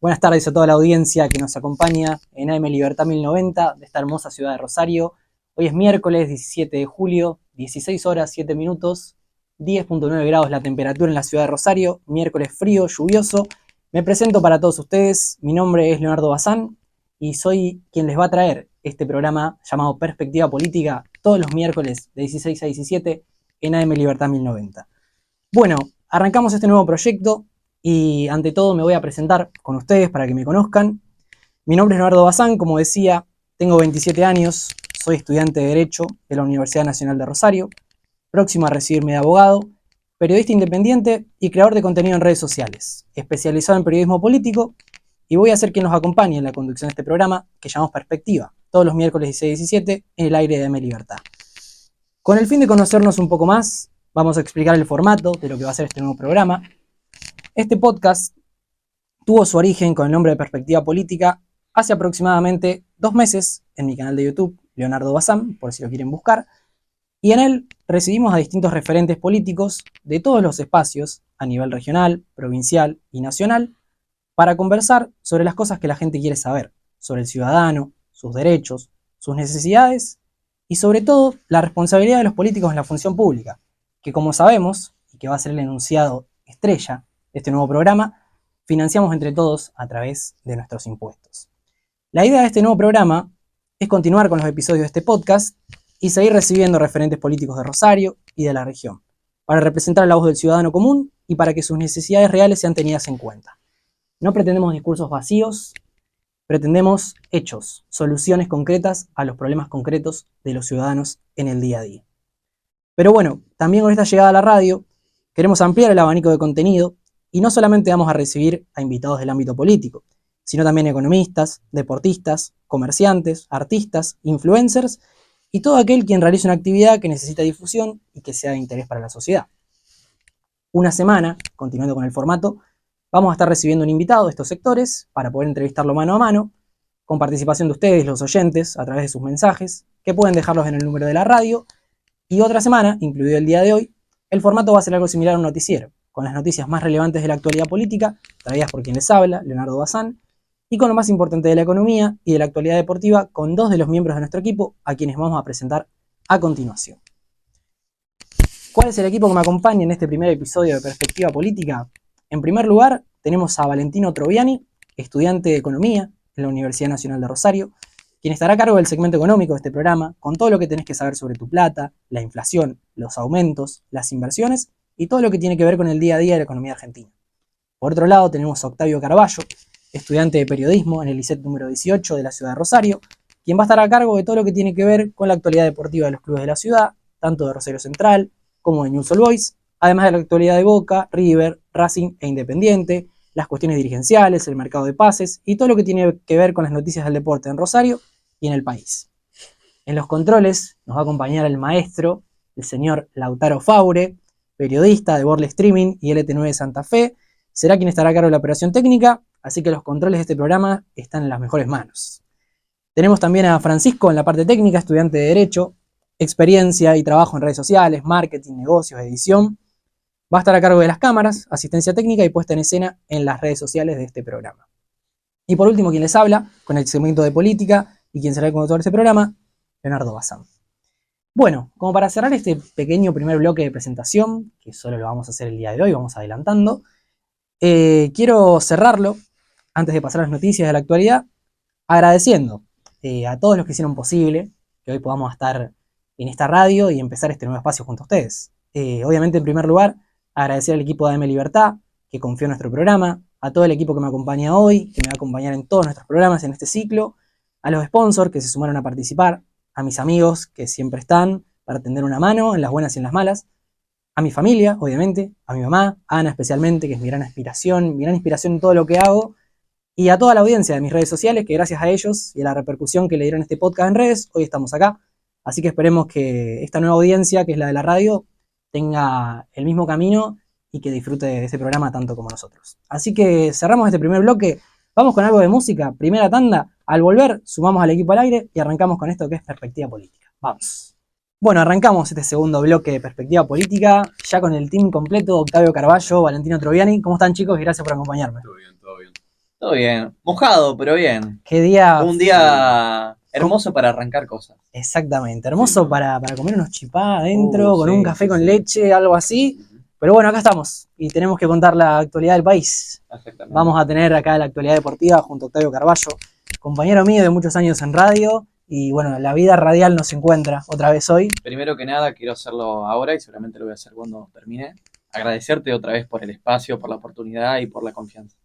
Buenas tardes a toda la audiencia que nos acompaña en AM Libertad 1090 de esta hermosa ciudad de Rosario. Hoy es miércoles 17 de julio, 16 horas 7 minutos, 10.9 grados la temperatura en la ciudad de Rosario, miércoles frío, lluvioso. Me presento para todos ustedes, mi nombre es Leonardo Bazán y soy quien les va a traer este programa llamado Perspectiva Política todos los miércoles de 16 a 17 en AM Libertad 1090. Bueno, arrancamos este nuevo proyecto. Y ante todo me voy a presentar con ustedes para que me conozcan. Mi nombre es Leonardo Bazán, como decía, tengo 27 años, soy estudiante de Derecho de la Universidad Nacional de Rosario, próximo a recibirme de abogado, periodista independiente y creador de contenido en redes sociales, especializado en periodismo político, y voy a ser quien nos acompañe en la conducción de este programa que llamamos Perspectiva, todos los miércoles 16 y 17 en el aire de AM Libertad. Con el fin de conocernos un poco más, vamos a explicar el formato de lo que va a ser este nuevo programa. Este podcast tuvo su origen con el nombre de Perspectiva Política hace aproximadamente 2 meses en mi canal de YouTube, Leonardo Bazán, por si lo quieren buscar, y en él recibimos a distintos referentes políticos de todos los espacios, a nivel regional, provincial y nacional, para conversar sobre las cosas que la gente quiere saber, sobre el ciudadano, sus derechos, sus necesidades y sobre todo la responsabilidad de los políticos en la función pública, que como sabemos, y que va a ser el enunciado estrella de este nuevo programa, financiamos entre todos a través de nuestros impuestos. La idea de este nuevo programa es continuar con los episodios de este podcast y seguir recibiendo referentes políticos de Rosario y de la región, para representar la voz del ciudadano común y para que sus necesidades reales sean tenidas en cuenta. No pretendemos discursos vacíos, pretendemos hechos, soluciones concretas a los problemas concretos de los ciudadanos en el día a día. Pero bueno, también con esta llegada a la radio, queremos ampliar el abanico de contenido y no solamente vamos a recibir a invitados del ámbito político, sino también economistas, deportistas, comerciantes, artistas, influencers y todo aquel quien realice una actividad que necesita difusión y que sea de interés para la sociedad. Una semana, continuando con el formato, vamos a estar recibiendo un invitado de estos sectores para poder entrevistarlo mano a mano, con participación de ustedes, los oyentes, a través de sus mensajes, que pueden dejarlos en el número de la radio. Y otra semana, incluido el día de hoy, el formato va a ser algo similar a un noticiero, con las noticias más relevantes de la actualidad política, traídas por quien les habla, Leonardo Bazán, y con lo más importante de la economía y de la actualidad deportiva, con 2 de los miembros de nuestro equipo, a quienes vamos a presentar a continuación. ¿Cuál es el equipo que me acompaña en este primer episodio de Perspectiva Política? En primer lugar, tenemos a Valentino Troviani, estudiante de Economía en la Universidad Nacional de Rosario, quien estará a cargo del segmento económico de este programa, con todo lo que tenés que saber sobre tu plata, la inflación, los aumentos, las inversiones y todo lo que tiene que ver con el día a día de la economía argentina. Por otro lado, tenemos a Octavio Carballo, estudiante de periodismo en el ISET número 18 de la ciudad de Rosario, quien va a estar a cargo de todo lo que tiene que ver con la actualidad deportiva de los clubes de la ciudad, tanto de Rosario Central como de Newell's Old Boys, además de la actualidad de Boca, River, Racing e Independiente, las cuestiones dirigenciales, el mercado de pases y todo lo que tiene que ver con las noticias del deporte en Rosario y en el país. En los controles nos va a acompañar el maestro, el señor Lautaro Faure, periodista de Borle Streaming y LT9 Santa Fe, será quien estará a cargo de la operación técnica, así que los controles de este programa están en las mejores manos. Tenemos también a Francisco en la parte técnica, estudiante de Derecho, experiencia y trabajo en redes sociales, marketing, negocios, edición. Va a estar a cargo de las cámaras, asistencia técnica y puesta en escena en las redes sociales de este programa. Y por último, quien les habla, con el segmento de política y quien será el conductor de este programa, Leonardo Bazán. Bueno, como para cerrar este pequeño primer bloque de presentación, que solo lo vamos a hacer el día de hoy, vamos adelantando, quiero cerrarlo, antes de pasar a las noticias de la actualidad, agradeciendo a todos los que hicieron posible que hoy podamos estar en esta radio y empezar este nuevo espacio junto a ustedes. Obviamente, en primer lugar, agradecer al equipo de AM Libertad, que confió en nuestro programa, a todo el equipo que me acompaña hoy, que me va a acompañar en todos nuestros programas en este ciclo, a los sponsors que se sumaron a participar, a mis amigos que siempre están para tender una mano en las buenas y en las malas, a mi familia, obviamente, a mi mamá, a Ana especialmente, que es mi gran inspiración en todo lo que hago, y a toda la audiencia de mis redes sociales, que gracias a ellos y a la repercusión que le dieron este podcast en redes, hoy estamos acá. Así que esperemos que esta nueva audiencia, que es la de la radio, tenga el mismo camino y que disfrute de este programa tanto como nosotros. Así que cerramos este primer bloque, vamos con algo de música, primera tanda, al volver sumamos al equipo al aire y arrancamos con esto que es Perspectiva Política. Vamos. Bueno, arrancamos este segundo bloque de Perspectiva Política, ya con el team completo, Octavio Carballo, Valentino Troviani. ¿Cómo están, chicos? Y gracias por acompañarme. Todo bien, todo bien. Todo bien. Mojado, pero bien. Qué día. Un día hermoso para arrancar cosas. Exactamente, Sí, hermoso no. para comer unos chipá adentro, con un Sí, café sí, con sí. leche, algo así. Ujú. Pero bueno, acá estamos y tenemos que contar la actualidad del país. Exactamente. Vamos a tener acá la actualidad deportiva junto a Octavio Carballo, compañero mío de muchos años en radio. Y bueno, la vida radial nos encuentra otra vez hoy. Primero que nada, quiero hacerlo ahora y seguramente lo voy a hacer cuando termine. Agradecerte otra vez por el espacio, por la oportunidad y por la confianza.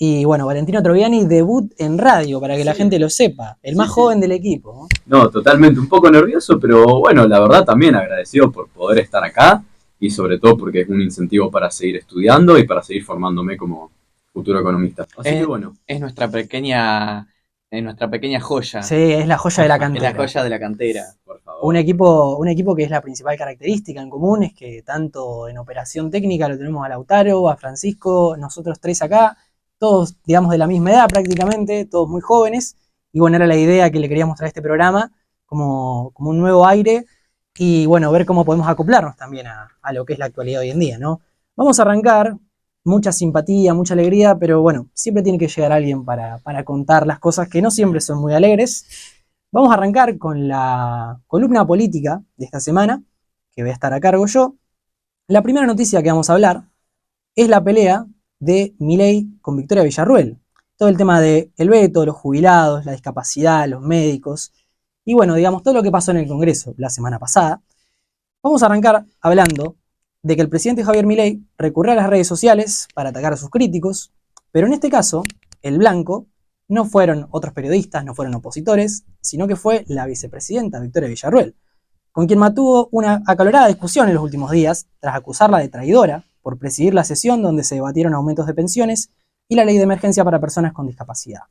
Y bueno, Valentino Troviani, debut en radio, para que la Sí. gente lo sepa. El más Sí, sí. joven del equipo, ¿no? No, totalmente, un poco nervioso, pero bueno, la verdad también agradecido por poder estar acá y sobre todo porque es un incentivo para seguir estudiando y para seguir formándome como futuro economista. Así que bueno. Es nuestra pequeña joya. Sí, es la joya de la Es la cantera. joya de la cantera. Por favor. Un equipo que es la principal característica en común, es que tanto en operación técnica lo tenemos a Lautaro, a Francisco, nosotros tres acá, todos, digamos, de la misma edad prácticamente, todos muy jóvenes. Y bueno, era la idea que le queríamos traer a este programa como un nuevo aire y bueno, ver cómo podemos acoplarnos también a lo que es la actualidad hoy en día, ¿no? Vamos a arrancar, mucha simpatía, mucha alegría, pero bueno, siempre tiene que llegar alguien para contar las cosas que no siempre son muy alegres. Vamos a arrancar con la columna política de esta semana, que voy a estar a cargo yo. La primera noticia que vamos a hablar es la pelea de Milei con Victoria Villarruel. Todo el tema del veto, los jubilados, la discapacidad, los médicos y bueno, digamos, todo lo que pasó en el Congreso la semana pasada. Vamos a arrancar hablando de que el presidente Javier Milei recurrió a las redes sociales para atacar a sus críticos, pero en este caso, el blanco no fueron otros periodistas, no fueron opositores, sino que fue la vicepresidenta Victoria Villarruel, con quien mantuvo una acalorada discusión en los últimos días tras acusarla de traidora por presidir la sesión donde se debatieron aumentos de pensiones y la ley de emergencia para personas con discapacidad.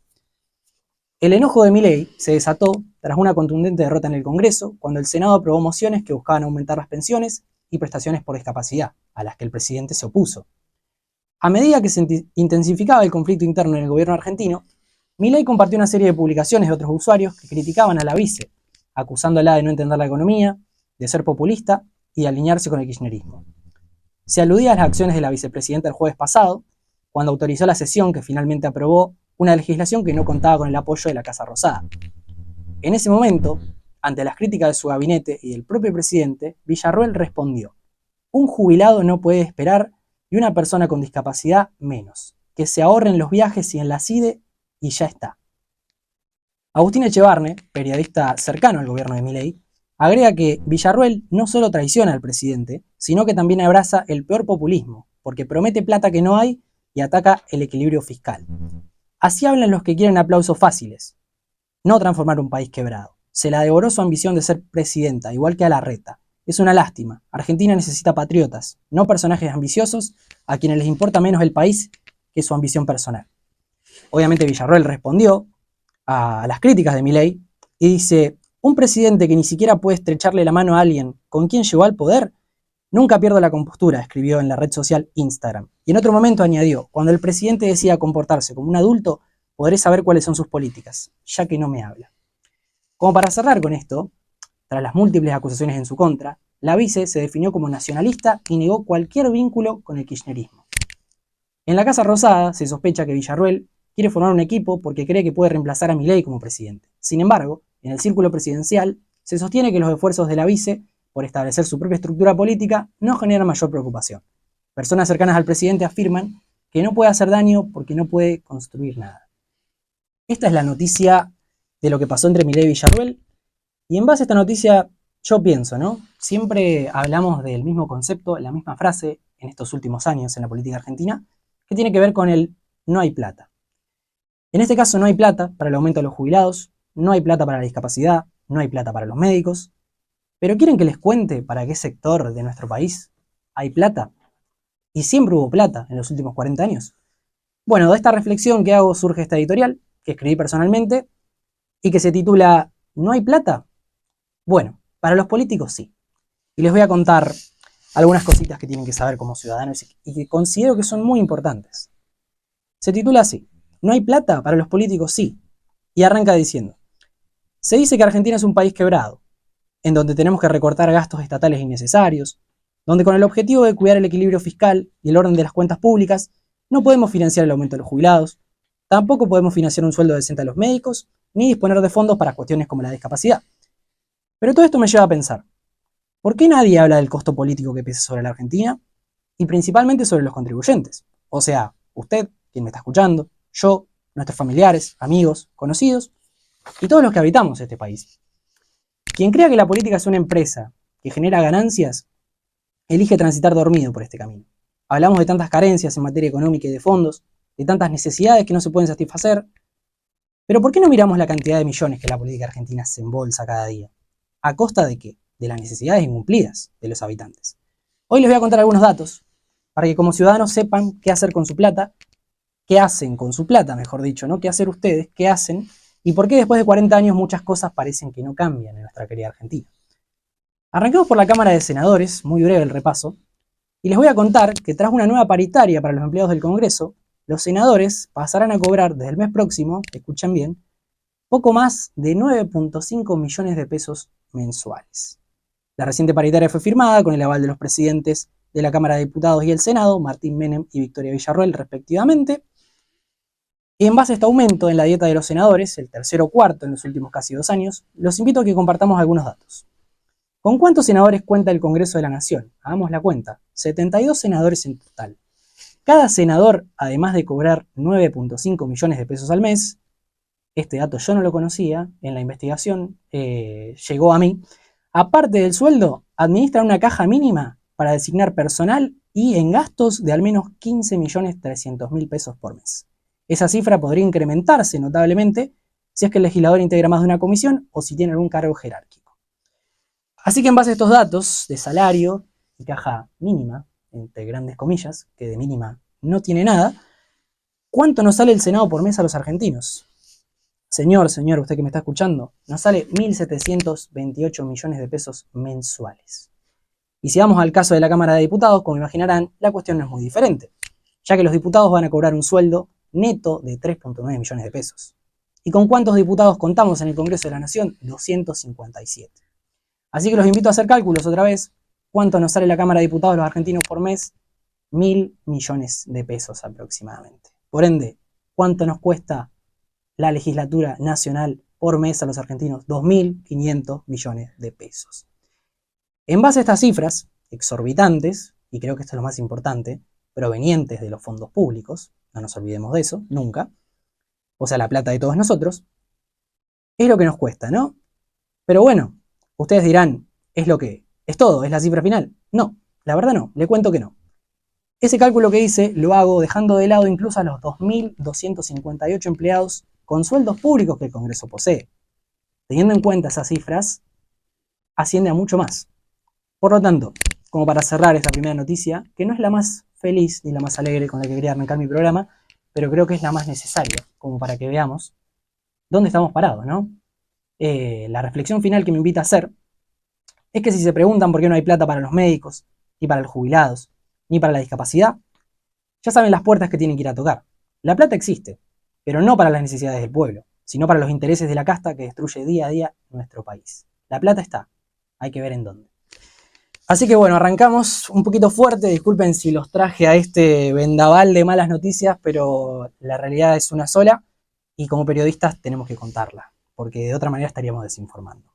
El enojo de Milei se desató tras una contundente derrota en el Congreso, cuando el Senado aprobó mociones que buscaban aumentar las pensiones y prestaciones por discapacidad, a las que el presidente se opuso. A medida que se intensificaba el conflicto interno en el gobierno argentino, Milei compartió una serie de publicaciones de otros usuarios que criticaban a la vice, acusándola de no entender la economía, de ser populista y de alinearse con el kirchnerismo. Se aludía a las acciones de la vicepresidenta el jueves pasado, cuando autorizó la sesión que finalmente aprobó una legislación que no contaba con el apoyo de la Casa Rosada. En ese momento, ante las críticas de su gabinete y del propio presidente, Villarruel respondió: un jubilado no puede esperar y una persona con discapacidad menos. Que se ahorren los viajes y en la CIDE y ya está. Agustín Echevarne, periodista cercano al gobierno de Milei, agrega que Villarruel no solo traiciona al presidente, sino que también abraza el peor populismo, porque promete plata que no hay y ataca el equilibrio fiscal. Así hablan los que quieren aplausos fáciles, no transformar un país quebrado. Se la devoró su ambición de ser presidenta, igual que a Larreta. Es una lástima. Argentina necesita patriotas, no personajes ambiciosos a quienes les importa menos el país que su ambición personal. Obviamente Villarroel respondió a las críticas de Milei y dice: un presidente que ni siquiera puede estrecharle la mano a alguien con quien llegó al poder, nunca pierdo la compostura, escribió en la red social Instagram. Y en otro momento añadió: cuando el presidente decida comportarse como un adulto, podré saber cuáles son sus políticas, ya que no me habla. Como para cerrar con esto, tras las múltiples acusaciones en su contra, la vice se definió como nacionalista y negó cualquier vínculo con el kirchnerismo. En la Casa Rosada se sospecha que Villarruel quiere formar un equipo porque cree que puede reemplazar a Milei como presidente. Sin embargo, en el círculo presidencial se sostiene que los esfuerzos de la vice por establecer su propia estructura política no generan mayor preocupación. Personas cercanas al presidente afirman que no puede hacer daño porque no puede construir nada. Esta es la noticia de lo que pasó entre Milei y Villarruel. Y en base a esta noticia, yo pienso, ¿no? Siempre hablamos del mismo concepto, la misma frase en estos últimos años en la política argentina, que tiene que ver con el no hay plata. En este caso no hay plata para el aumento de los jubilados, no hay plata para la discapacidad, no hay plata para los médicos. Pero ¿quieren que les cuente para qué sector de nuestro país hay plata? Y siempre hubo plata en los últimos 40 años. Bueno, de esta reflexión que hago surge esta editorial, que escribí personalmente, y que se titula ¿No hay plata? Bueno, para los políticos sí. Y les voy a contar algunas cositas que tienen que saber como ciudadanos y que considero que son muy importantes. Se titula así: ¿No hay plata? Para los políticos sí. Y arranca diciendo: se dice que Argentina es un país quebrado, en donde tenemos que recortar gastos estatales innecesarios, donde con el objetivo de cuidar el equilibrio fiscal y el orden de las cuentas públicas, no podemos financiar el aumento de los jubilados, Tampoco podemos financiar un sueldo decente a los médicos, ni disponer de fondos para cuestiones como la discapacidad. Pero todo esto me lleva a pensar, ¿por qué nadie habla del costo político que pesa sobre la Argentina? Y principalmente sobre los contribuyentes. O sea, usted, quien me está escuchando, yo, nuestros familiares, amigos, conocidos, y todos los que habitamos este país. Quien crea que la política es una empresa que genera ganancias, elige transitar dormido por este camino. Hablamos de tantas carencias en materia económica y de fondos, de tantas necesidades que no se pueden satisfacer, pero ¿por qué no miramos la cantidad de millones que la política argentina se embolsa cada día? ¿A costa de qué? De las necesidades incumplidas de los habitantes. Hoy les voy a contar algunos datos, para que como ciudadanos sepan qué hacer con su plata, qué hacen con su plata, mejor dicho, ¿no? ¿Qué hacer ustedes? ¿Qué hacen? Y por qué después de 40 años muchas cosas parecen que no cambian en nuestra querida Argentina. Arranquemos por la Cámara de Senadores, muy breve el repaso, y les voy a contar que tras una nueva paritaria para los empleados del Congreso, los senadores pasarán a cobrar desde el mes próximo, escuchen bien, poco más de 9.5 millones de pesos mensuales. La reciente paritaria fue firmada con el aval de los presidentes de la Cámara de Diputados y el Senado, Martín Menem y Victoria Villarroel, respectivamente. Y en base a este aumento en la dieta de los senadores, el tercero o cuarto en los últimos casi 2 años, los invito a que compartamos algunos datos. ¿Con cuántos senadores cuenta el Congreso de la Nación? Hagamos la cuenta. 72 senadores en total. Cada senador, además de cobrar 9.5 millones de pesos al mes, este dato yo no lo conocía, en la investigación llegó a mí, aparte del sueldo, administran una caja mínima para designar personal y en gastos de al menos 15.300.000 pesos por mes. Esa cifra podría incrementarse notablemente si es que el legislador integra más de una comisión o si tiene algún cargo jerárquico. Así que en base a estos datos de salario y caja mínima, entre grandes comillas, que de mínima no tiene nada, ¿cuánto nos sale el Senado por mes a los argentinos? Señor, usted que me está escuchando, nos sale 1.728 millones de pesos mensuales. Y si vamos al caso de la Cámara de Diputados, como imaginarán, la cuestión no es muy diferente, ya que los diputados van a cobrar un sueldo neto de 3.9 millones de pesos. ¿Y con cuántos diputados contamos en el Congreso de la Nación? 257. Así que los invito a hacer cálculos otra vez. ¿Cuánto nos sale la Cámara de Diputados los argentinos por mes? 1.000 millones de pesos aproximadamente. Por ende, ¿cuánto nos cuesta la legislatura nacional por mes a los argentinos? 2.500 millones de pesos. En base a estas cifras exorbitantes, y creo que esto es lo más importante, provenientes de los fondos públicos, no nos olvidemos de eso, nunca, o sea, la plata de todos nosotros, es lo que nos cuesta, ¿no? Pero bueno, ustedes dirán, ¿es lo que es todo? ¿Es la cifra final? No, la verdad no, le cuento que no. Ese cálculo que hice lo hago dejando de lado incluso a los 2.258 empleados con sueldos públicos que el Congreso posee. Teniendo en cuenta esas cifras, asciende a mucho más. Por lo tanto, como para cerrar esta primera noticia, que no es la más feliz ni la más alegre con la que quería arrancar mi programa, pero creo que es la más necesaria, como para que veamos dónde estamos parados, ¿no? La reflexión final que me invita a hacer es que si se preguntan por qué no hay plata para los médicos, ni para los jubilados, ni para la discapacidad, ya saben las puertas que tienen que ir a tocar. La plata existe, pero no para las necesidades del pueblo, sino para los intereses de la casta que destruye día a día nuestro país. La plata está, hay que ver en dónde. Así que bueno, arrancamos un poquito fuerte, disculpen si los traje a este vendaval de malas noticias, pero la realidad es una sola y como periodistas tenemos que contarla, porque de otra manera estaríamos desinformando.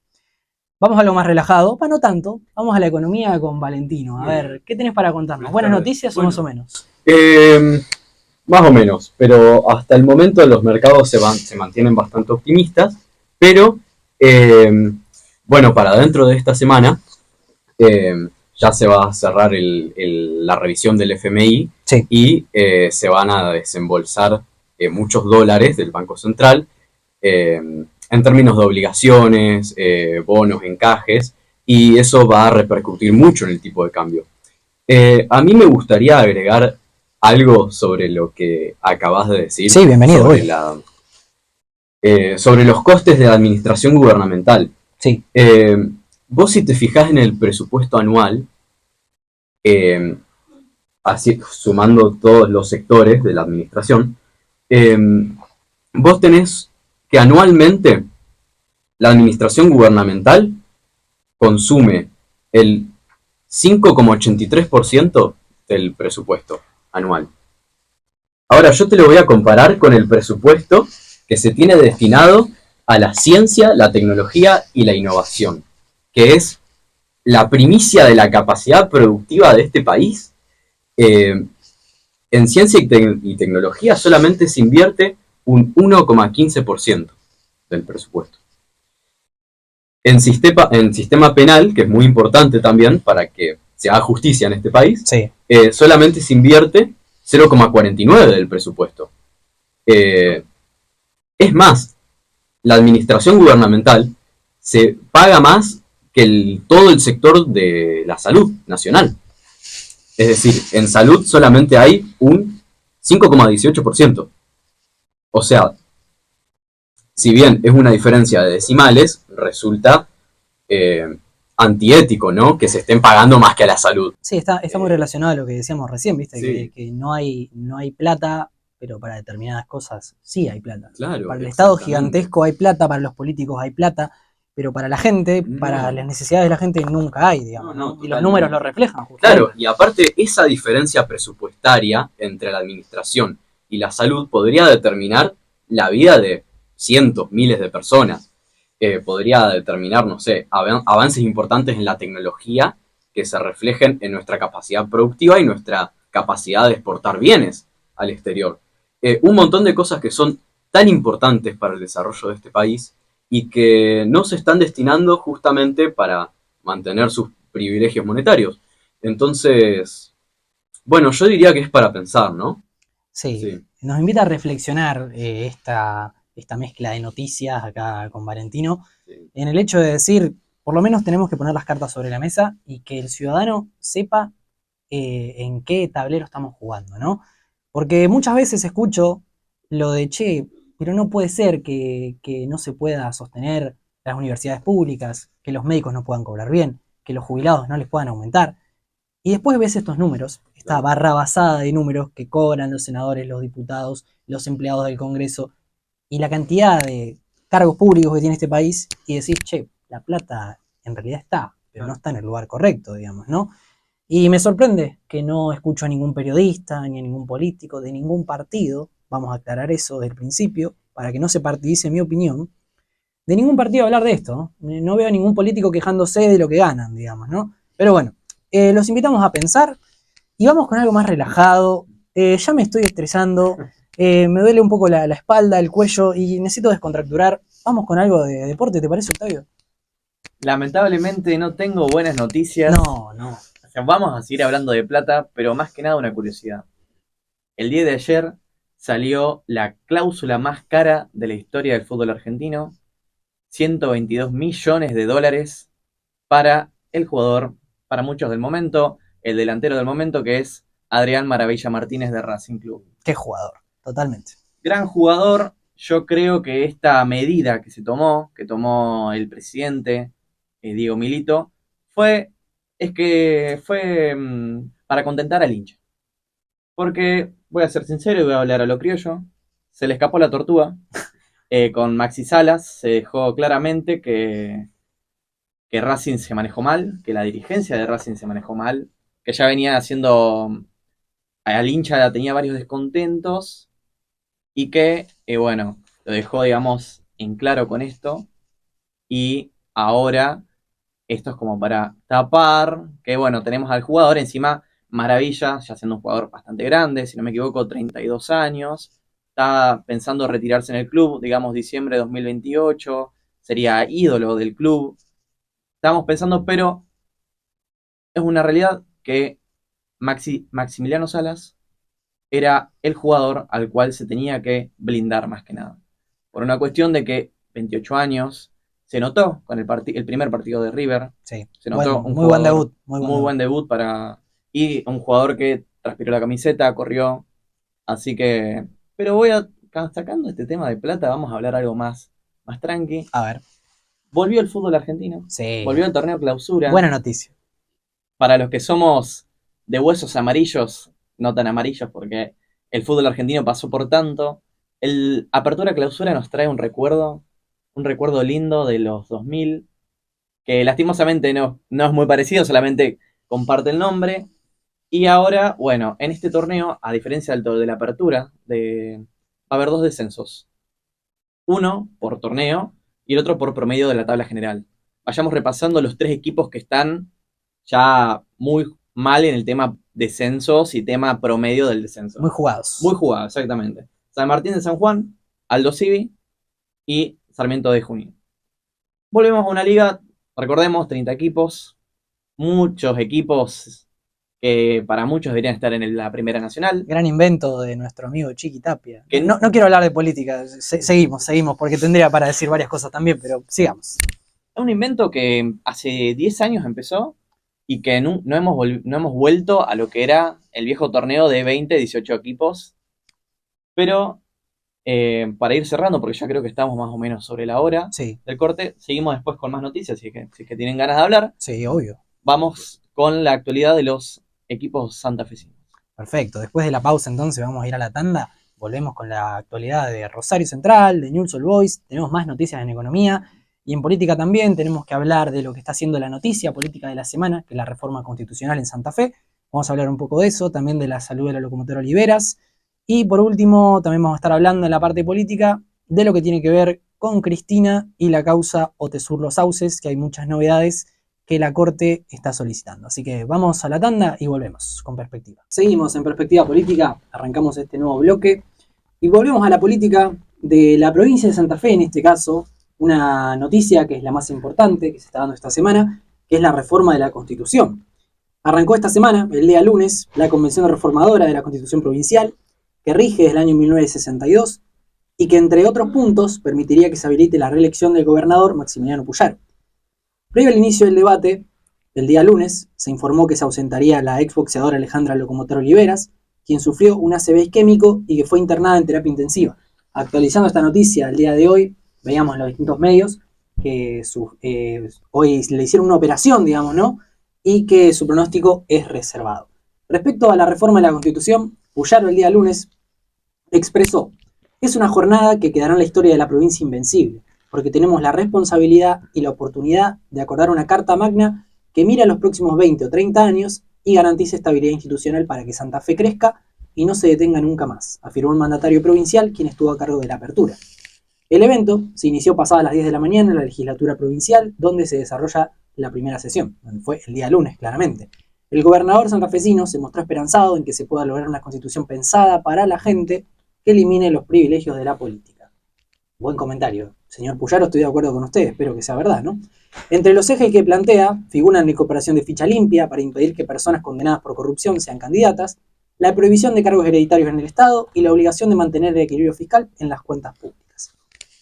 Vamos a lo más relajado, no tanto, vamos a la economía con Valentino. A ver, ¿qué tenés para contarnos? ¿Buenas noticias o más o menos? Más o menos, pero hasta el momento los mercados se mantienen bastante optimistas, pero bueno, para dentro de esta semana ya se va a cerrar la revisión del FMI, sí, y se van a desembolsar muchos dólares del Banco Central en términos de obligaciones, bonos, encajes, y eso va a repercutir mucho en el tipo de cambio. A mí me gustaría agregar algo sobre lo que acabas de decir. Sí, bienvenido. Sobre los costes de la administración gubernamental. Sí. Vos si te fijás en el presupuesto anual, así sumando todos los sectores de la administración, vos tenés que anualmente la administración gubernamental consume el 5,83% del presupuesto anual. Ahora yo te lo voy a comparar con el presupuesto que se tiene destinado a la ciencia, la tecnología y la innovación, que es la primicia de la capacidad productiva de este país. Eh, en ciencia y tecnología solamente se invierte un 1,15% del presupuesto. En sistema penal, que es muy importante también para que se haga justicia en este país, Sí. solamente se invierte 0,49% del presupuesto. Eh, es más, la administración gubernamental se paga más que todo el sector de la salud nacional. Es decir, en salud solamente hay un 5,18%. O sea, si bien es una diferencia de decimales, resulta eh, antiético, ¿no? Que se estén pagando más que a la salud. Sí, está muy relacionado a lo que decíamos recién, ¿viste? Sí. Que no hay plata, pero para determinadas cosas sí hay plata. Claro, Para el Estado exactamente. gigantesco hay plata, para los políticos hay plata, pero para la gente, para No. las necesidades de la gente nunca hay, digamos, No, ¿no? Y los totalmente. números lo reflejan, justamente. Claro, y aparte esa diferencia presupuestaria entre la administración y la salud podría determinar la vida de cientos, miles de personas. Podría determinar, no sé, avances importantes en la tecnología que se reflejen en nuestra capacidad productiva y nuestra capacidad de exportar bienes al exterior. Un montón de cosas que son tan importantes para el desarrollo de este país y que no se están destinando justamente para mantener sus privilegios monetarios. Entonces, bueno, yo diría que es para pensar, ¿no? Sí, Sí. nos invita a reflexionar esta mezcla de noticias acá con Valentino, Sí. en el hecho de decir, por lo menos tenemos que poner las cartas sobre la mesa y que el ciudadano sepa en qué tablero estamos jugando, ¿no? Porque muchas veces escucho lo de, che, pero no puede ser que no se pueda sostener las universidades públicas, que los médicos no puedan cobrar bien, que los jubilados no les puedan aumentar. Y después ves estos números, esta barra basada de números que cobran los senadores, los diputados, los empleados del Congreso, y la cantidad de cargos públicos que tiene este país, y decís, che, la plata en realidad está, pero no está en el lugar correcto, digamos, ¿no? Y me sorprende que no escucho a ningún periodista, ni a ningún político, de ningún partido, vamos a aclarar eso desde el principio, para que no se partidice mi opinión, de ningún partido hablar de esto, ¿no? No veo a ningún político quejándose de lo que ganan, digamos, ¿no? Pero bueno, los invitamos a pensar y vamos con algo más relajado. Ya me estoy estresando, me duele un poco la espalda, el cuello y necesito descontracturar. Vamos con algo de deporte, ¿te parece, Octavio? Lamentablemente no tengo buenas noticias. No. O sea, vamos a seguir hablando de plata, pero más que nada una curiosidad. El día de ayer salió la cláusula más cara de la historia del fútbol argentino. 122 millones de dólares para el jugador, para muchos del momento, el delantero del momento, que es Adrián Maravilla Martínez de Racing Club. Qué jugador, totalmente. Gran jugador. Yo creo que esta medida que tomó el presidente Diego Milito, fue para contentar al hincha. Porque, voy a ser sincero y voy a hablar a lo criollo, se le escapó la tortuga. Con Maxi Salas se dejó claramente que Racing se manejó mal, que la dirigencia de Racing se manejó mal, que ya venía haciendo al hincha tenía varios descontentos y que, bueno, lo dejó, digamos, en claro con esto y ahora esto es como para tapar, que bueno, tenemos al jugador encima, Maravilla, ya siendo un jugador bastante grande, si no me equivoco, 32 años, está pensando retirarse en el club, digamos diciembre de 2028, sería ídolo del club, estamos pensando, pero es una realidad que Maximiliano Salas era el jugador al cual se tenía que blindar más que nada. Por una cuestión de que 28 años, se notó con el primer partido de River, Sí. se notó Bueno, un muy buen jugador debut. muy buen debut para y un jugador que transpiró la camiseta, corrió, así que pero sacando este tema de plata, vamos a hablar algo más tranqui. A ver. Volvió el fútbol argentino, Sí. volvió el torneo clausura. Buena noticia. Para los que somos de huesos amarillos, no tan amarillos porque el fútbol argentino pasó por tanto, el Apertura Clausura nos trae un recuerdo lindo de los 2000, que lastimosamente no es muy parecido, solamente comparte el nombre, Y ahora, bueno, en este torneo, a diferencia de la apertura, va a haber 2 descensos. Uno por torneo y el otro por promedio de la tabla general. Vayamos repasando los 3 equipos que están ya muy mal en el tema descensos y tema promedio del descenso. Muy jugados. Muy jugados, exactamente. San Martín de San Juan, Aldo Civi y Sarmiento de Junín. Volvemos a una liga, recordemos, 30 equipos, muchos equipos que para muchos deberían estar en la Primera Nacional. Gran invento de nuestro amigo Chiqui Tapia. Que no quiero hablar de política, seguimos, porque tendría para decir varias cosas también, pero sigamos. Es un invento que hace 10 años empezó y que no hemos vuelto a lo que era el viejo torneo de 20, 18 equipos. Pero para ir cerrando, porque ya creo que estamos más o menos sobre la hora del corte, seguimos después con más noticias, si es que tienen ganas de hablar. Sí, obvio. Vamos con la actualidad de los equipos santafesinos. Perfecto, después de la pausa entonces vamos a ir a la tanda, volvemos con la actualidad de Rosario Central, de Newell's Old Boys, tenemos más noticias en economía y en política también, tenemos que hablar de lo que está haciendo la noticia política de la semana, que es la reforma constitucional en Santa Fe, vamos a hablar un poco de eso, también de la salud de la locomotora Oliveras, y por último también vamos a estar hablando en la parte política de lo que tiene que ver con Cristina y la causa Otesur Los Sauces, que hay muchas novedades que la Corte está solicitando. Así que vamos a la tanda y volvemos con perspectiva. Seguimos en perspectiva política, arrancamos este nuevo bloque y volvemos a la política de la provincia de Santa Fe, en este caso, una noticia que es la más importante que se está dando esta semana, que es la reforma de la Constitución. Arrancó esta semana, el día lunes, la Convención Reformadora de la Constitución Provincial, que rige desde el año 1962 y que, entre otros puntos, permitiría que se habilite la reelección del gobernador Maximiliano Puyaro. Previo al inicio del debate, el día lunes, se informó que se ausentaría la exboxeadora Alejandra Locomotora Oliveras, quien sufrió un ACV isquémico y que fue internada en terapia intensiva. Actualizando esta noticia, el día de hoy, veíamos en los distintos medios que hoy le hicieron una operación, digamos, ¿no? Y que su pronóstico es reservado. Respecto a la reforma de la Constitución, Puyaro el día lunes expresó: es una jornada que quedará en la historia de la provincia invencible, porque tenemos la responsabilidad y la oportunidad de acordar una carta magna que mire a los próximos 20 o 30 años y garantice estabilidad institucional para que Santa Fe crezca y no se detenga nunca más, afirmó el mandatario provincial, quien estuvo a cargo de la apertura. El evento se inició pasadas las 10 de la mañana en la legislatura provincial, donde se desarrolla la primera sesión, donde fue el día lunes, claramente. El gobernador santafesino se mostró esperanzado en que se pueda lograr una constitución pensada para la gente que elimine los privilegios de la política. Buen comentario. Señor Puyaro, estoy de acuerdo con usted, espero que sea verdad, ¿no? Entre los ejes que plantea figuran la incorporación de ficha limpia para impedir que personas condenadas por corrupción sean candidatas, la prohibición de cargos hereditarios en el Estado y la obligación de mantener el equilibrio fiscal en las cuentas públicas.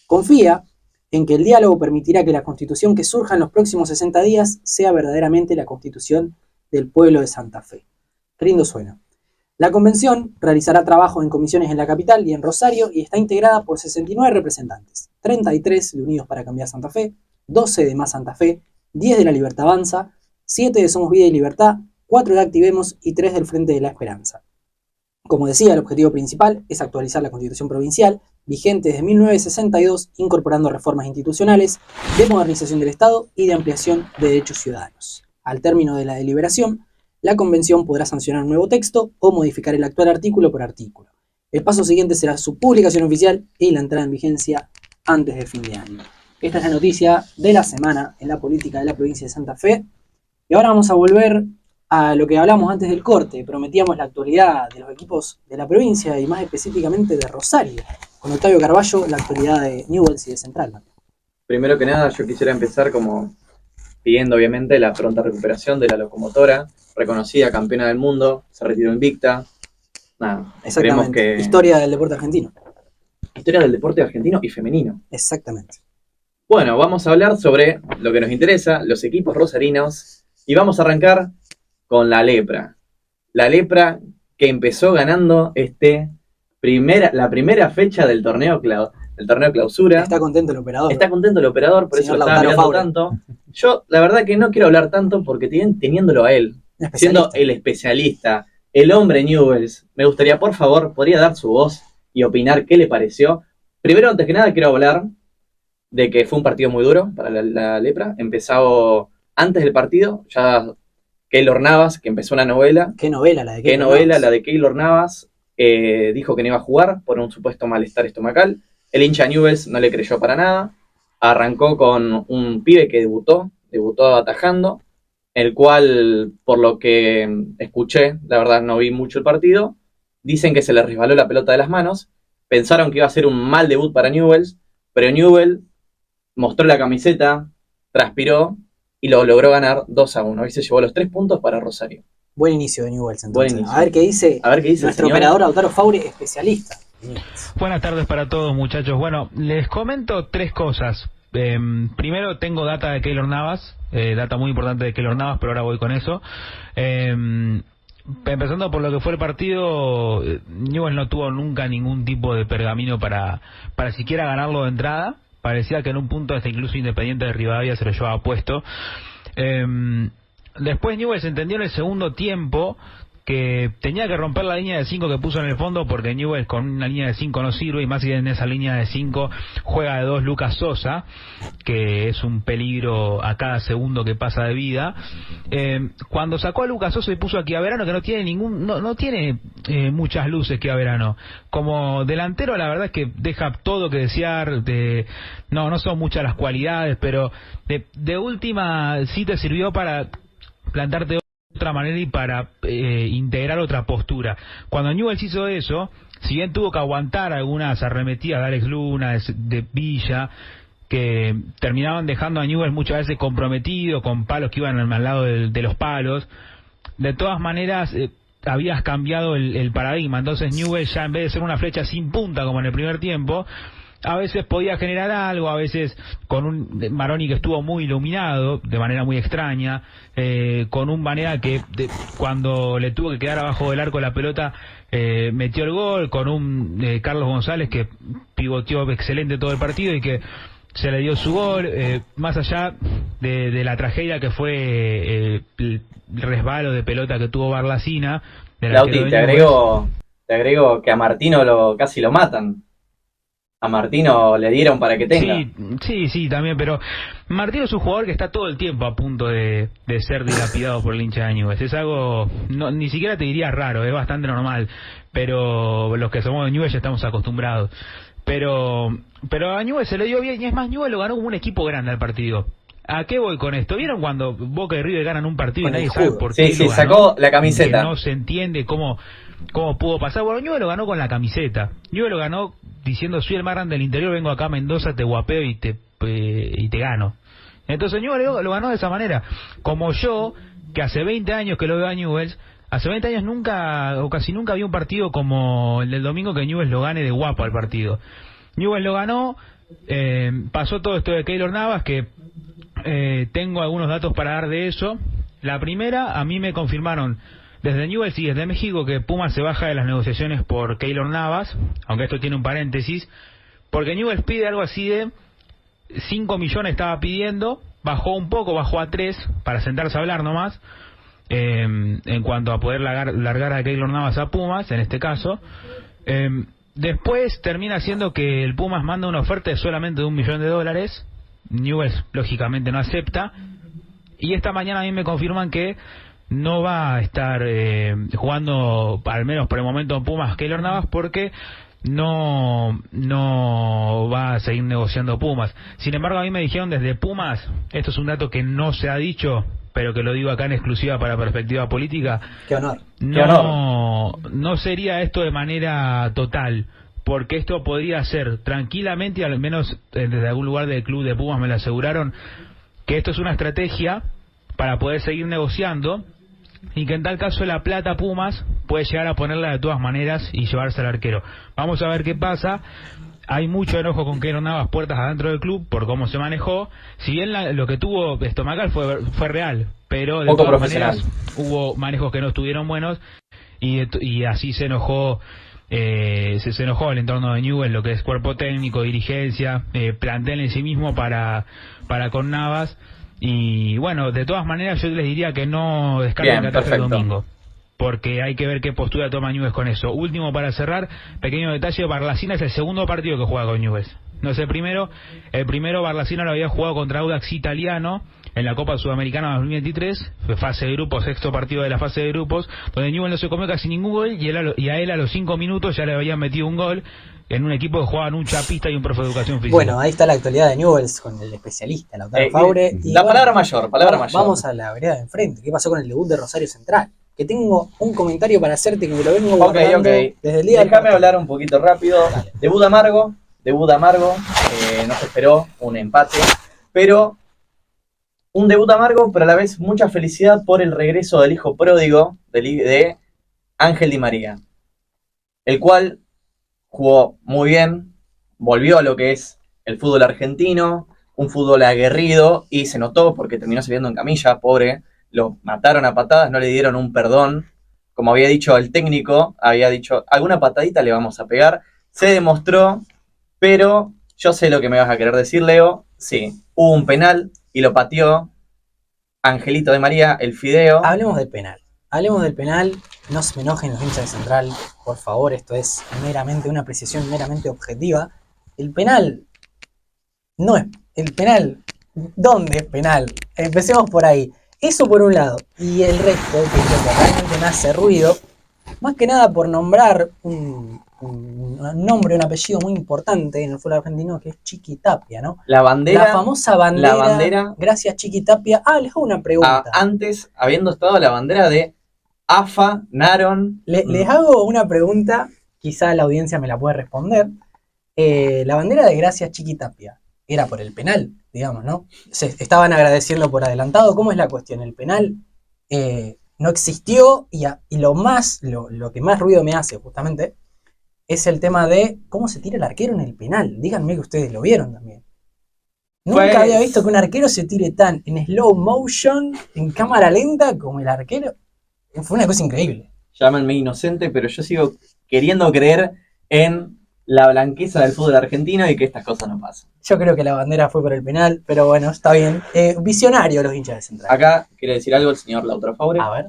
Confía en que el diálogo permitirá que la constitución que surja en los próximos 60 días sea verdaderamente la constitución del pueblo de Santa Fe. Qué lindo suena. La convención realizará trabajos en comisiones en la capital y en Rosario y está integrada por 69 representantes, 33 de Unidos para Cambiar Santa Fe, 12 de Más Santa Fe, 10 de La Libertad Avanza, 7 de Somos Vida y Libertad, 4 de Activemos y 3 del Frente de la Esperanza. Como decía, el objetivo principal es actualizar la Constitución Provincial, vigente desde 1962, incorporando reformas institucionales, de modernización del Estado y de ampliación de derechos ciudadanos. Al término de la deliberación, la Convención podrá sancionar un nuevo texto o modificar el actual artículo por artículo. El paso siguiente será su publicación oficial y la entrada en vigencia antes de fin de año. Esta es la noticia de la semana en la política de la provincia de Santa Fe. Y ahora vamos a volver a lo que hablamos antes del corte. Prometíamos la actualidad de los equipos de la provincia y más específicamente de Rosario. Con Octavio Carballo, la actualidad de Newell's y de Central. Primero que nada, yo quisiera empezar como pidiendo obviamente la pronta recuperación de la locomotora, reconocida campeona del mundo, se retiró invicta. Nada, esperemos que... Historia del deporte argentino. Historia del deporte argentino y femenino. Exactamente. Bueno, vamos a hablar sobre lo que nos interesa, los equipos rosarinos, y vamos a arrancar con la Lepra. La Lepra que empezó ganando la primera fecha del torneo clausura. Está contento el operador. Está contento el operador, por eso lo estaba mirando tanto. Yo, la verdad que no quiero hablar tanto porque teniéndolo a él, siendo el especialista, el hombre Newell's, me gustaría, por favor, podría dar su voz y opinar qué le pareció. Primero, antes que nada, quiero hablar de que fue un partido muy duro para la Lepra. Empezado antes del partido, ya Keylor Navas, que empezó una novela. ¿Qué novela la de ¿Qué novela la de Keylor Navas? Dijo que no iba a jugar por un supuesto malestar estomacal. El hincha Newell's no le creyó para nada. Arrancó con un pibe que debutó atajando, el cual, por lo que escuché, la verdad no vi mucho el partido, dicen que se le resbaló la pelota de las manos. Pensaron que iba a ser un mal debut para Newell's, pero Newell mostró la camiseta, transpiró y lo logró ganar 2-1. Y se llevó los 3 puntos para Rosario. Buen inicio de Newell's entonces. Buen inicio. A ver qué dice nuestro operador Lautaro Fauri, especialista. Buenas tardes para todos, muchachos. Bueno, les comento 3 cosas. Primero, tengo data de Keylor Navas, data muy importante de Keylor Navas, pero ahora voy con eso. Empezando por lo que fue el partido, Newell's no tuvo nunca ningún tipo de pergamino para siquiera ganarlo de entrada. Parecía que en un punto hasta incluso Independiente de Rivadavia se lo llevaba puesto. Después Newell's entendió en el segundo tiempo que tenía que romper la línea de 5 que puso en el fondo, porque Newell's con una línea de 5 no sirve, y más si en esa línea de 5 juega de 2 Lucas Sosa, que es un peligro a cada segundo que pasa de vida. Cuando sacó a Lucas Sosa y puso a Chiaverano, que no tiene no tiene muchas luces Chiaverano como delantero, la verdad es que deja todo que desear. No son muchas las cualidades, pero de última sí te sirvió para plantarte otra manera y para integrar otra postura. Cuando Newell's hizo eso, si bien tuvo que aguantar algunas arremetidas de Alex Luna, de Villa, que terminaban dejando a Newell's muchas veces comprometido, con palos que iban al lado de los palos, de todas maneras habías cambiado el paradigma. Entonces Newell's, ya en vez de ser una flecha sin punta como en el primer tiempo, a veces podía generar algo, a veces con un Maroni que estuvo muy iluminado de manera muy extraña, con un Vanega que cuando le tuvo que quedar abajo del arco la pelota metió el gol, con un Carlos González que pivoteó excelente todo el partido y que se le dio su gol, más allá de la tragedia que fue el resbalo de pelota que tuvo Barlacina. Lauti, te agrego que a Martino casi lo matan. A Martino le dieron para que tenga. Sí, también, pero Martino es un jugador que está todo el tiempo a punto de ser dilapidado por el hincha de Newell's. Es algo, ni siquiera te diría raro, es bastante normal, pero los que somos de Newell's ya estamos acostumbrados. Pero a Newell's se le dio bien, y es más, Newell's lo ganó como un equipo grande al partido. ¿A qué voy con esto? ¿Vieron cuando Boca y River ganan un partido y nadie sabe por qué? Sí, sacó la camiseta. Que no se entiende cómo pudo pasar. Bueno, Newell's lo ganó con la camiseta. Newell's lo ganó diciendo: soy el más grande del interior, vengo acá a Mendoza, te guapeo y te gano. Entonces Newell's lo ganó de esa manera. Como yo, que hace 20 años que lo veo a Newell's, hace 20 años nunca, o casi nunca vi un partido como el del domingo que Newell's lo gane de guapo al partido. Newell's lo ganó, pasó todo esto de Keylor Navas, que tengo algunos datos para dar de eso. La primera, a mí me confirmaron desde Newell's y desde México que Pumas se baja de las negociaciones por Keylor Navas, aunque esto tiene un paréntesis, porque Newell's pide algo así de 5 millones estaba pidiendo, bajó un poco, bajó a 3 para sentarse a hablar nomás, en cuanto a poder largar a Keylor Navas a Pumas, en este caso. Después termina siendo que el Pumas manda una oferta de solamente de $1 millón. Newell's lógicamente no acepta, y esta mañana a mí me confirman que no va a estar jugando, al menos por el momento, en Pumas Keylor Navas, porque no va a seguir negociando Pumas. Sin embargo, a mí me dijeron desde Pumas, esto es un dato que no se ha dicho, pero que lo digo acá en exclusiva para Perspectiva Política. ¡Qué honor! No sería esto de manera total, porque esto podría ser tranquilamente, y al menos desde algún lugar del club de Pumas me lo aseguraron, que esto es una estrategia para poder seguir negociando, y que en tal caso la plata Pumas puede llegar a ponerla de todas maneras y llevarse al arquero. Vamos a ver qué pasa. Hay mucho enojo con Keylor Navas puertas adentro del club por cómo se manejó. Si bien lo que tuvo estomacal fue real, pero de poco todas profesional. maneras hubo manejos que no estuvieron buenos, y así se enojó se enojó el entorno de Newell's, lo que es cuerpo técnico, dirigencia, plantel en sí mismo para con Navas. Y bueno, de todas maneras yo les diría que no descarten que ataque el domingo, porque hay que ver qué postura toma Newell's con eso. Último para cerrar, pequeño detalle: Barlacina es el segundo partido que juega con Newell's, no es el primero. El primero Barlacina lo había jugado contra Audax Italiano en la Copa Sudamericana 2023, fase de grupos, sexto partido de la fase de grupos, donde Newell no se comió casi ningún gol y a él a los 5 minutos ya le habían metido un gol en un equipo que jugaban un chapista y un profe de educación física. Bueno, ahí está la actualidad de Newell's con el especialista, Lautaro Faure. La palabra mayor, Vamos a la vereda de enfrente. ¿Qué pasó con el debut de Rosario Central? Que tengo un comentario para hacerte que me lo vengo guardando desde el día del Déjame partido. hablar un poquito rápido. Dale. Debut amargo, no se esperó un empate, pero un debut amargo, pero a la vez mucha felicidad por el regreso del hijo pródigo de Ángel Di María, el cual jugó muy bien, volvió a lo que es el fútbol argentino, un fútbol aguerrido, y se notó porque terminó saliendo en camilla, pobre, lo mataron a patadas, no le dieron un perdón, como había dicho el técnico, había dicho, alguna patadita le vamos a pegar, se demostró, pero yo sé lo que me vas a querer decir, Leo, sí, hubo un penal y lo pateó Angelito de María, el fideo. Hablemos del penal, no se me enojen los hinchas de Central, por favor, esto es meramente una apreciación meramente objetiva. El penal no es, el penal, ¿dónde es penal? Empecemos por ahí. Eso por un lado, y el resto, que es lo que realmente me hace ruido, más que nada por nombrar un nombre, un apellido muy importante en el fútbol argentino, que es Chiqui Tapia, ¿no? La bandera. La famosa bandera. La bandera. Gracias, Chiqui Tapia. Les hago una pregunta. Antes, habiendo estado la bandera de AFA, Naron. Les hago una pregunta, quizá la audiencia me la puede responder. La bandera de Gracias, Chiqui Tapia, era por el penal, digamos, ¿no? Se estaban agradeciendo por adelantado. ¿Cómo es la cuestión? El penal no existió y lo que más ruido me hace justamente es el tema de cómo se tira el arquero en el penal. Díganme que ustedes lo vieron también. Nunca había visto que un arquero se tire tan en slow motion, en cámara lenta, como el arquero. Fue una cosa increíble. Llámenme inocente, pero yo sigo queriendo creer en la blanqueza del fútbol argentino y que estas cosas no pasan. Yo creo que la bandera fue por el penal, pero bueno, está bien. Visionario los hinchas de Central. Acá quiere decir algo el señor Lautaro Faure. A ver.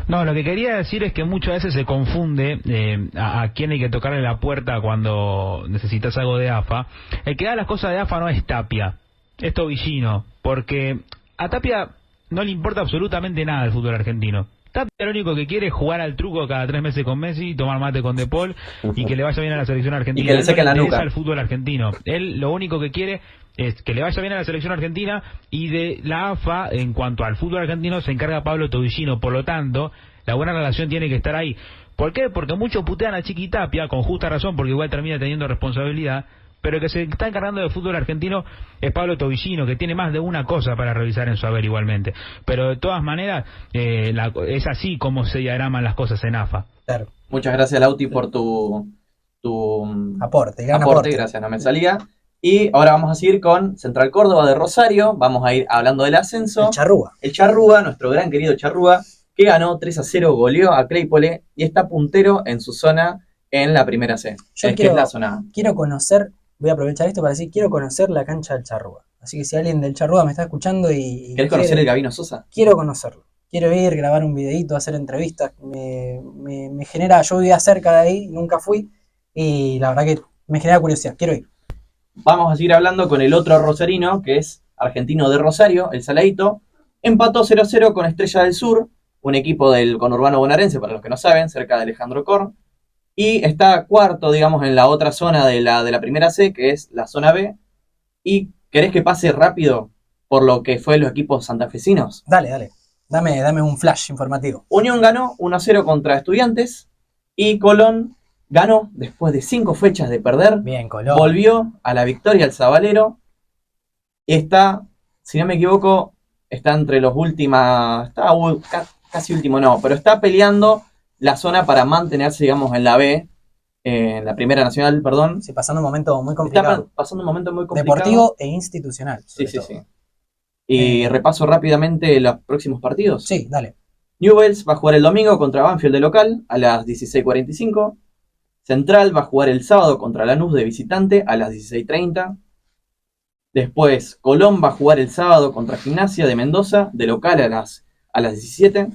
No, lo que quería decir es que muchas veces se confunde a quién hay que tocarle la puerta cuando necesitas algo de AFA. El que da las cosas de AFA no es Tapia, es Tobillino, porque a Tapia no le importa absolutamente nada el fútbol argentino. Tapia lo único que quiere es jugar al truco cada 3 meses con Messi, tomar mate con De Paul y que le vaya bien a la selección argentina. Y que le sequen la nuca. Al fútbol argentino. Él lo único que quiere es que le vaya bien a la selección argentina, y de la AFA, en cuanto al fútbol argentino, se encarga Pablo Tobillino. Por lo tanto, la buena relación tiene que estar ahí. ¿Por qué? Porque muchos putean a Chiqui Tapia, con justa razón, porque igual termina teniendo responsabilidad, pero el que se está encargando del fútbol argentino es Pablo Tobillino, que tiene más de una cosa para revisar en su haber igualmente. Pero de todas maneras, es así como se diagraman las cosas en AFA. Claro. Muchas gracias, Lauti, por tu aporte. Gracias, no me salía. Y ahora vamos a seguir con Central Córdoba de Rosario. Vamos a ir hablando del ascenso. El Charrúa, nuestro gran querido Charrúa, que ganó 3-0, goleó a Claypole y está puntero en su zona en la primera C. Que es la zona A. Quiero conocer, voy a aprovechar esto para decir, quiero conocer la cancha del Charrúa. Así que si alguien del Charrúa me está escuchando y ¿Querés conocer el Gabino Sosa? Quiero conocerlo. Quiero ir, grabar un videito, hacer entrevistas. Me genera, yo vivía cerca de ahí, nunca fui, y la verdad que me genera curiosidad, quiero ir. Vamos a seguir hablando con el otro rosarino, que es Argentino de Rosario, el Saladito. Empató 0-0 con Estrella del Sur, un equipo del conurbano bonaerense, para los que no saben, cerca de Alejandro Korn. Y está cuarto, digamos, en la otra zona de la primera C, que es la zona B. ¿Y querés que pase rápido por lo que fue los equipos santafesinos? Dale. Dame un flash informativo. Unión ganó 1-0 contra Estudiantes y Colón ganó después de 5 fechas de perder. Bien, Colón. Volvió a la victoria al Sabalero. Está, si no me equivoco, está entre los últimos, casi último no, pero está peleando la zona para mantenerse, digamos, en la B, en la Primera Nacional, perdón. Sí, pasando un momento muy complicado. Está pasando un momento muy complicado. Deportivo e institucional. Sí. Y repaso rápidamente los próximos partidos. Sí, dale. Newell's va a jugar el domingo contra Banfield de local a las 16:45. Central va a jugar el sábado contra Lanús de visitante a las 16:30. Después Colón va a jugar el sábado contra Gimnasia de Mendoza de local a las 17.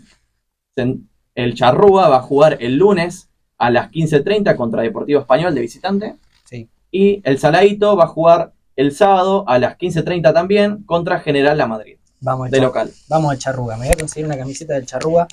El Charrúa va a jugar el lunes a las 15:30 contra Deportivo Español de visitante. Sí. Y el Saladito va a jugar el sábado a las 15:30 también contra General La Madrid. Vamos de local. Vamos al Charrúa. Me voy a conseguir una camiseta del Charrúa.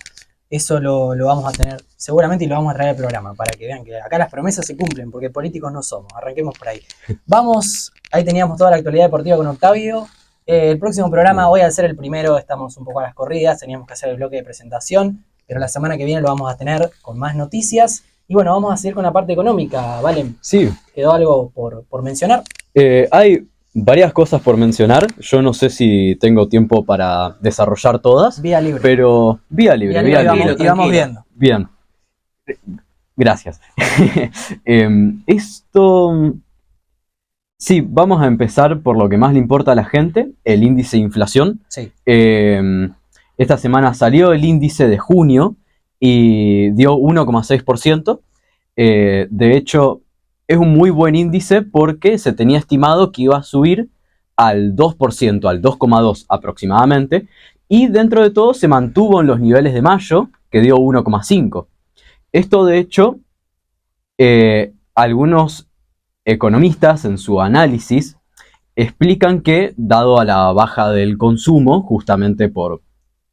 Eso lo vamos a tener seguramente y lo vamos a traer al programa para que vean que acá las promesas se cumplen porque políticos no somos. Arranquemos por ahí. Vamos, ahí teníamos toda la actualidad deportiva con Octavio. El próximo programa, hoy al ser el primero, estamos un poco a las corridas, teníamos que hacer el bloque de presentación, pero la semana que viene lo vamos a tener con más noticias. Y bueno, vamos a seguir con la parte económica, ¿vale? Sí. ¿Quedó algo por mencionar? Hay varias cosas por mencionar. Yo no sé si tengo tiempo para desarrollar todas. Vía libre. Pero vía libre. Y vamos viendo. Bien. Gracias. Esto... Sí, vamos a empezar por lo que más le importa a la gente, el índice de inflación. Sí. Esta semana salió el índice de junio y dio 1,6%. De hecho, es un muy buen índice porque se tenía estimado que iba a subir al 2%, al 2,2% aproximadamente. Y dentro de todo se mantuvo en los niveles de mayo, que dio 1,5%. Esto, de hecho, algunos economistas en su análisis explican que, dado a la baja del consumo, justamente por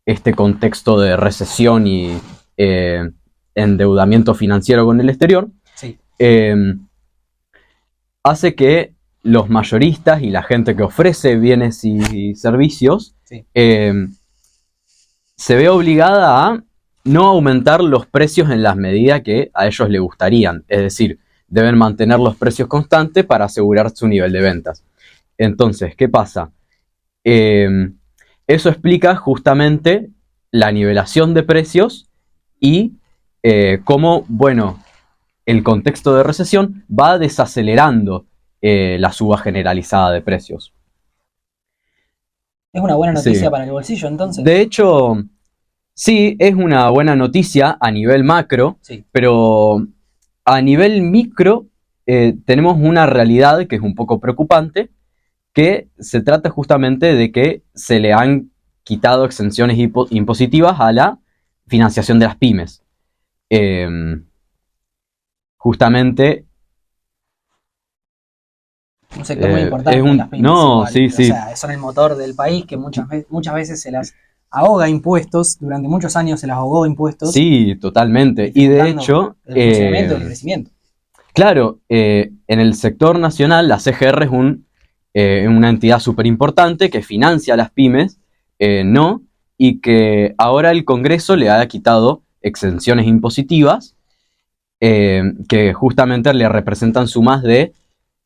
este contexto de recesión y endeudamiento financiero con el exterior, sí, hace que los mayoristas y la gente que ofrece bienes y servicios sí, se ve obligada a no aumentar los precios en la medida que a ellos les gustarían. Es decir, deben mantener los precios constantes para asegurar su nivel de ventas. Entonces, ¿qué pasa? Eso explica justamente la nivelación de precios y cómo, bueno, el contexto de recesión va desacelerando la suba generalizada de precios. ¿Es una buena noticia Sí. para el bolsillo entonces? De hecho, sí, es una buena noticia a nivel macro, Sí. pero a nivel micro tenemos una realidad que es un poco preocupante, que se trata justamente de que se le han quitado exenciones impositivas a la financiación de las pymes. Justamente... Un sector muy importante. Las pymes, no, igual. sí, sí. O sea, son el motor del país que muchas veces se las ahoga impuestos. Durante muchos años se las ahogó impuestos. Sí, totalmente. Y de hecho... el funcionamiento y el crecimiento. Claro, en el sector nacional la CGR es una entidad súper importante que financia a las pymes, no, y que ahora el Congreso le ha quitado exenciones impositivas que justamente le representan sumas de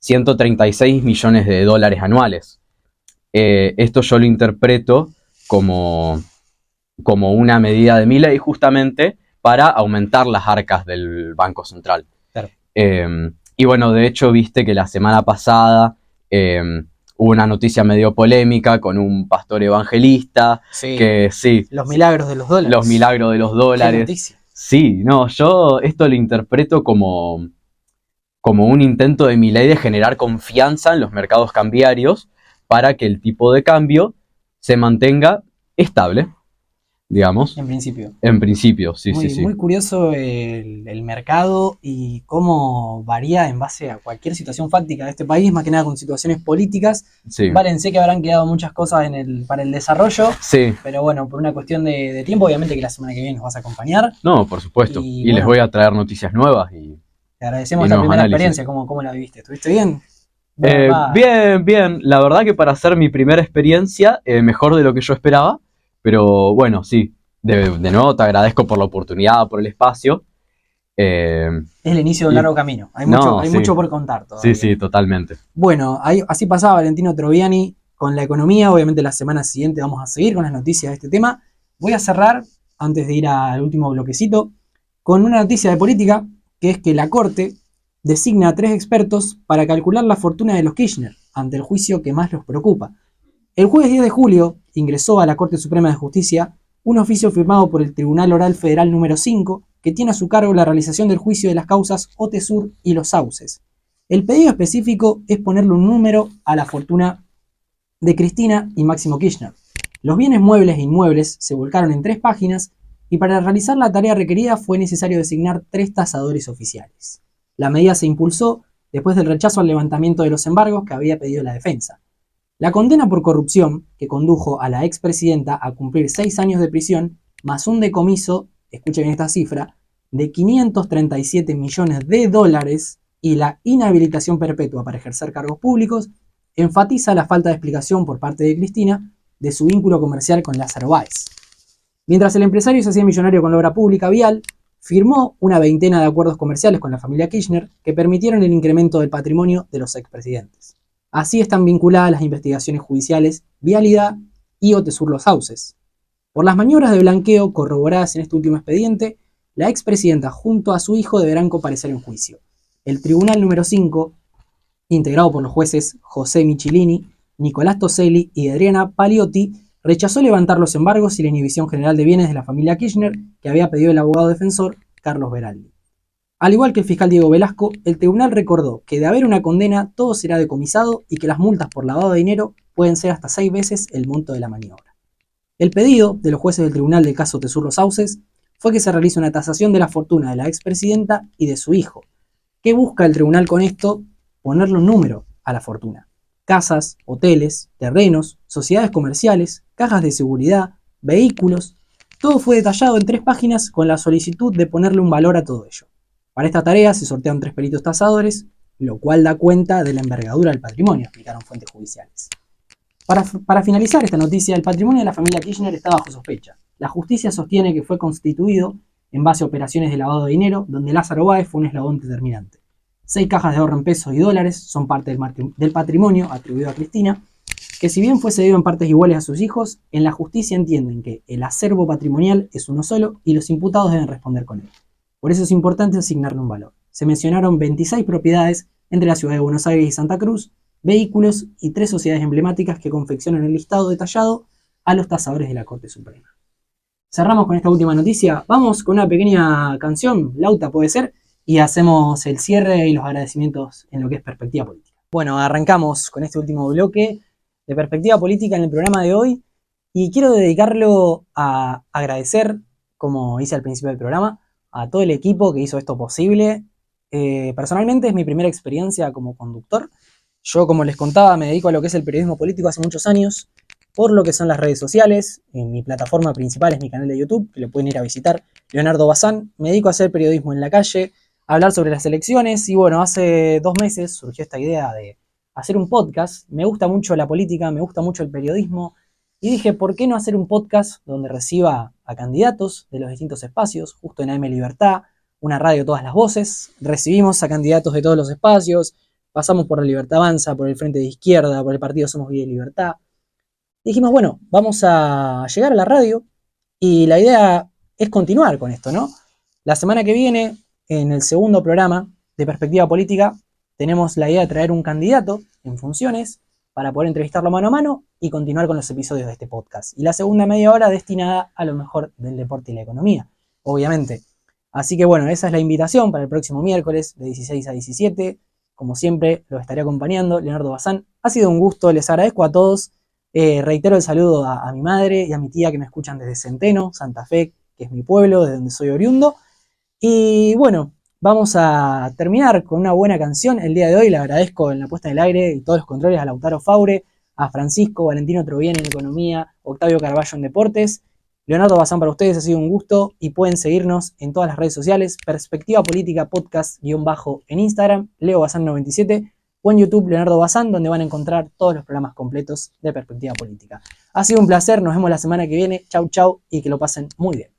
136 millones de dólares anuales. Esto yo lo interpreto como una medida de Milei justamente para aumentar las arcas del Banco Central. Claro. Y bueno, de hecho, viste que la semana pasada hubo una noticia medio polémica con un pastor evangelista. Sí. Que sí. Los milagros de los dólares. Los milagros de los dólares. Qué noticia. Sí, no, yo esto lo interpreto como un intento de Milei de generar confianza en los mercados cambiarios para que el tipo de cambio se mantenga estable, digamos. En principio. En principio, sí, muy, sí. Muy curioso el mercado y cómo varía en base a cualquier situación fáctica de este país, más que nada con situaciones políticas. Sí. Valen, sé que habrán quedado muchas cosas para el desarrollo, Sí. pero bueno, por una cuestión de tiempo, obviamente que la semana que viene nos vas a acompañar. No, por supuesto. Y bueno, les voy a traer noticias nuevas. Te agradecemos esta primera experiencia. ¿Cómo la viviste? ¿Estuviste bien? Bien. La verdad que para hacer mi primera experiencia, mejor de lo que yo esperaba. Pero bueno, sí. De nuevo te agradezco por la oportunidad, por el espacio. Es el inicio de un largo camino. Hay mucho por contar todavía. Sí, totalmente. Bueno, así pasaba Valentino Troviani con la economía. Obviamente la semana siguiente vamos a seguir con las noticias de este tema. Voy a cerrar, antes de ir al último bloquecito, con una noticia de política, que es que la Corte designa a 3 expertos para calcular la fortuna de los Kirchner ante el juicio que más los preocupa. El jueves 10 de julio ingresó a la Corte Suprema de Justicia un oficio firmado por el Tribunal Oral Federal número 5 que tiene a su cargo la realización del juicio de las causas Otesur y Los Sauces. El pedido específico es ponerle un número a la fortuna de Cristina y Máximo Kirchner. Los bienes muebles e inmuebles se volcaron en 3 páginas y para realizar la tarea requerida fue necesario designar 3 tasadores oficiales. La medida se impulsó después del rechazo al levantamiento de los embargos que había pedido la defensa. La condena por corrupción, que condujo a la expresidenta a cumplir 6 años de prisión, más un decomiso, escuche bien esta cifra, de 537 millones de dólares y la inhabilitación perpetua para ejercer cargos públicos, enfatiza la falta de explicación por parte de Cristina de su vínculo comercial con Lázaro Báez. Mientras el empresario se hacía millonario con la obra pública vial, firmó una veintena de acuerdos comerciales con la familia Kirchner que permitieron el incremento del patrimonio de los expresidentes. Así están vinculadas las investigaciones judiciales Vialidad y Otesur Los Sauces. Por las maniobras de blanqueo corroboradas en este último expediente, la expresidenta junto a su hijo deberán comparecer en juicio. El Tribunal número 5, integrado por los jueces José Michilini, Nicolás Toselli y Adriana Paliotti, rechazó levantar los embargos y la inhibición general de bienes de la familia Kirchner que había pedido el abogado defensor Carlos Beraldi. Al igual que el fiscal Diego Velasco, el tribunal recordó que de haber una condena todo será decomisado y que las multas por lavado de dinero pueden ser hasta 6 veces el monto de la maniobra. El pedido de los jueces del tribunal del caso Otesur Los Sauces fue que se realice una tasación de la fortuna de la expresidenta y de su hijo. ¿Qué busca el tribunal con esto? Ponerle un número a la fortuna. Casas, hoteles, terrenos, sociedades comerciales, cajas de seguridad, vehículos. Todo fue detallado en 3 páginas con la solicitud de ponerle un valor a todo ello. Para esta tarea se sortearon 3 peritos tasadores, lo cual da cuenta de la envergadura del patrimonio, explicaron fuentes judiciales. Para finalizar esta noticia, el patrimonio de la familia Kirchner está bajo sospecha. La justicia sostiene que fue constituido en base a operaciones de lavado de dinero, donde Lázaro Báez fue un eslabón determinante. 6 cajas de ahorro en pesos y dólares son parte del patrimonio atribuido a Cristina, que si bien fue cedido en partes iguales a sus hijos, en la justicia entienden que el acervo patrimonial es uno solo y los imputados deben responder con él. Por eso es importante asignarle un valor. Se mencionaron 26 propiedades entre la ciudad de Buenos Aires y Santa Cruz, vehículos y 3 sociedades emblemáticas que confeccionan el listado detallado a los tasadores de la Corte Suprema. Cerramos con esta última noticia. Vamos con una pequeña canción, Lauta puede ser, y hacemos el cierre y los agradecimientos en lo que es perspectiva política. Bueno, arrancamos con este último bloque de perspectiva política en el programa de hoy y quiero dedicarlo a agradecer, como hice al principio del programa, a todo el equipo que hizo esto posible. Personalmente es mi primera experiencia como conductor. Yo, como les contaba, me dedico a lo que es el periodismo político hace muchos años, por lo que son las redes sociales. Mi plataforma principal es mi canal de YouTube, que lo pueden ir a visitar, Leonardo Bazán. Me dedico a hacer periodismo en la calle, a hablar sobre las elecciones y bueno, hace 2 meses surgió esta idea de hacer un podcast. Me gusta mucho la política, me gusta mucho el periodismo y dije, ¿por qué no hacer un podcast donde reciba a candidatos de los distintos espacios? Justo en AM Libertad, una radio todas las voces, recibimos a candidatos de todos los espacios, pasamos por la Libertad Avanza, por el Frente de Izquierda, por el Partido Somos Vida y Libertad. Dijimos, bueno, vamos a llegar a la radio y la idea es continuar con esto, ¿no? La semana que viene, en el segundo programa de Perspectiva Política, tenemos la idea de traer un candidato en funciones para poder entrevistarlo mano a mano y continuar con los episodios de este podcast. Y la segunda media hora destinada a lo mejor del deporte y la economía, obviamente. Así que bueno, esa es la invitación para el próximo miércoles de 16 a 17. Como siempre, lo estaré acompañando, Leonardo Bazán. Ha sido un gusto, les agradezco a todos. Reitero el saludo a mi madre y a mi tía que me escuchan desde Centeno, Santa Fe, que es mi pueblo, de donde soy oriundo. Y bueno, vamos a terminar con una buena canción el día de hoy. Le agradezco en la puesta en el aire y todos los controles a Lautaro Faure, a Francisco, Valentino Troviani en Economía, Octavio Carballo en Deportes. Leonardo Bazán para ustedes, ha sido un gusto y pueden seguirnos en todas las redes sociales, Perspectiva Política Podcast _ en Instagram, Leo Bazán 97 o en YouTube Leonardo Bazán, donde van a encontrar todos los programas completos de Perspectiva Política. Ha sido un placer, nos vemos la semana que viene, chau chau y que lo pasen muy bien.